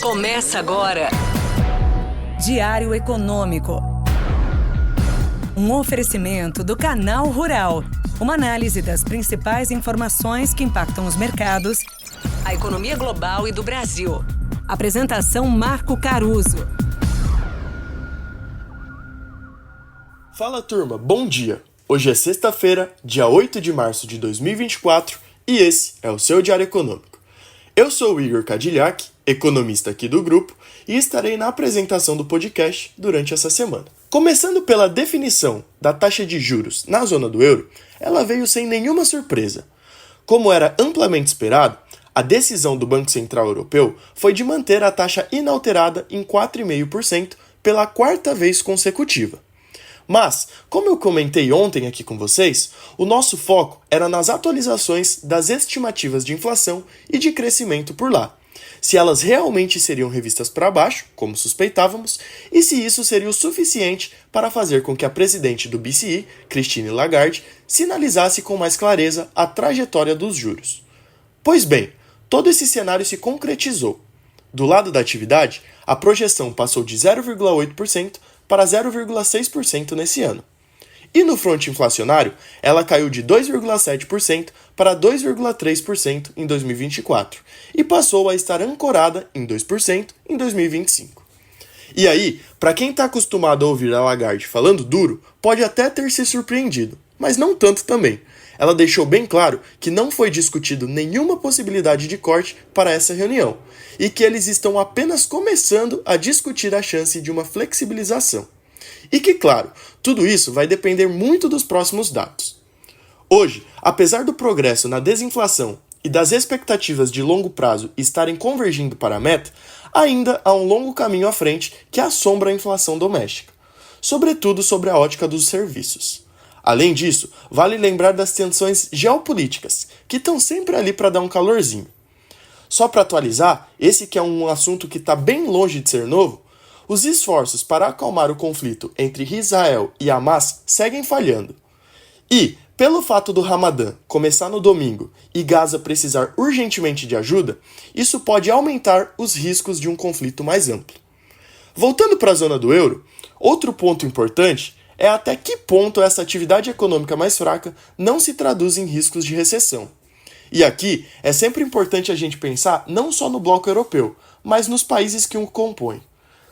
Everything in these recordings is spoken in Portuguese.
Começa agora. Diário Econômico. Um oferecimento do Canal Rural. Uma análise das principais informações que impactam os mercados, a economia global e do Brasil. Apresentação Marco Caruso. Fala turma, bom dia! Hoje é sexta-feira, dia 8 de março de 2024 e esse é o seu Diário Econômico. Eu sou o Igor Cadillac, economista aqui do grupo, e estarei na apresentação do podcast durante essa semana. Começando pela definição da taxa de juros na zona do euro, ela veio sem nenhuma surpresa. Como era amplamente esperado, a decisão do Banco Central Europeu foi de manter a taxa inalterada em 4,5% pela quarta vez consecutiva. Mas, como eu comentei ontem aqui com vocês, o nosso foco era nas atualizações das estimativas de inflação e de crescimento por lá. Se elas realmente seriam revistas para baixo, como suspeitávamos, e se isso seria o suficiente para fazer com que a presidente do BCE, Christine Lagarde, sinalizasse com mais clareza a trajetória dos juros. Pois bem, todo esse cenário se concretizou. Do lado da atividade, a projeção passou de 0,8% para 0,6% nesse ano. E no fronte inflacionário, ela caiu de 2,7% para 2,3% em 2024 e passou a estar ancorada em 2% em 2025. E aí, para quem está acostumado a ouvir a Lagarde falando duro, pode até ter se surpreendido, mas não tanto também. Ela deixou bem claro que não foi discutido nenhuma possibilidade de corte para essa reunião e que eles estão apenas começando a discutir a chance de uma flexibilização. E que, claro, tudo isso vai depender muito dos próximos dados. Hoje, apesar do progresso na desinflação e das expectativas de longo prazo estarem convergindo para a meta, ainda há um longo caminho à frente que assombra a inflação doméstica, sobretudo sobre a ótica dos serviços. Além disso, vale lembrar das tensões geopolíticas, que estão sempre ali para dar um calorzinho. Só para atualizar, esse que é um assunto que está bem longe de ser novo, os esforços para acalmar o conflito entre Israel e Hamas seguem falhando. E, pelo fato do Ramadã começar no domingo e Gaza precisar urgentemente de ajuda, isso pode aumentar os riscos de um conflito mais amplo. Voltando para a zona do euro, outro ponto importante é até que ponto essa atividade econômica mais fraca não se traduz em riscos de recessão. E aqui é sempre importante a gente pensar não só no bloco europeu, mas nos países que o compõem.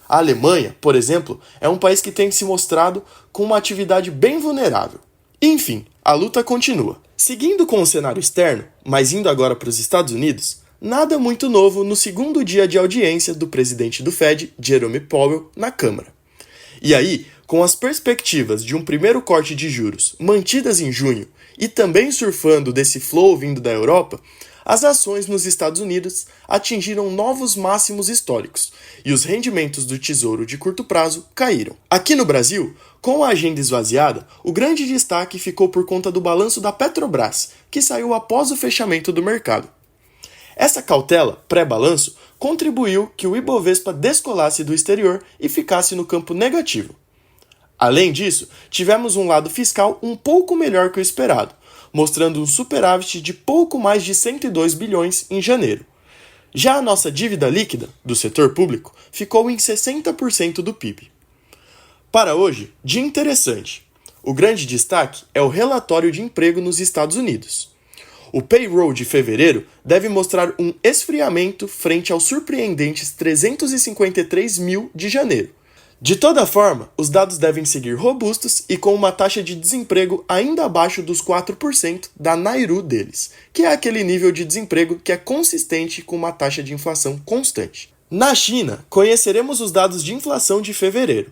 A Alemanha, por exemplo, é um país que tem se mostrado com uma atividade bem vulnerável. Enfim, a luta continua. Seguindo com o cenário externo, mas indo agora para os Estados Unidos, nada muito novo no segundo dia de audiência do presidente do Fed, Jerome Powell, na Câmara. E aí, com as perspectivas de um primeiro corte de juros mantidas em junho e também surfando desse flow vindo da Europa, as ações nos Estados Unidos atingiram novos máximos históricos e os rendimentos do Tesouro de curto prazo caíram. Aqui no Brasil, com a agenda esvaziada, o grande destaque ficou por conta do balanço da Petrobras, que saiu após o fechamento do mercado. Essa cautela, pré-balanço, contribuiu que o Ibovespa descolasse do exterior e ficasse no campo negativo. Além disso, tivemos um lado fiscal um pouco melhor que o esperado, mostrando um superávit de pouco mais de 102 bilhões em janeiro. Já a nossa dívida líquida, do setor público, ficou em 60% do PIB. Para hoje, dia interessante. O grande destaque é o relatório de emprego nos Estados Unidos. O payroll de fevereiro deve mostrar um esfriamento frente aos surpreendentes 353 mil de janeiro. De toda forma, os dados devem seguir robustos e com uma taxa de desemprego ainda abaixo dos 4% da NAIRU deles, que é aquele nível de desemprego que é consistente com uma taxa de inflação constante. Na China, conheceremos os dados de inflação de fevereiro.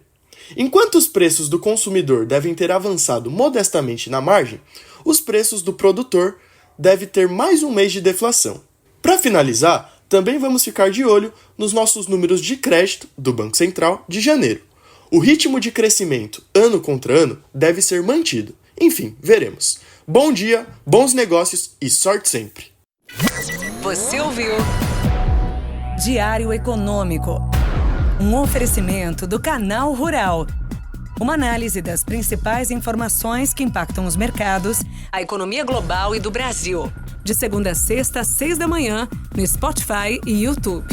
Enquanto os preços do consumidor devem ter avançado modestamente na margem, os preços do produtor devem ter mais um mês de deflação. Para finalizar, também vamos ficar de olho nos nossos números de crédito do Banco Central de janeiro. O ritmo de crescimento ano contra ano deve ser mantido. Enfim, veremos. Bom dia, bons negócios e sorte sempre. Você ouviu? Diário Econômico. Um oferecimento do Canal Rural. Uma análise das principais informações que impactam os mercados, A economia global e do Brasil. de segunda a sexta, às 6 da manhã, no Spotify e YouTube.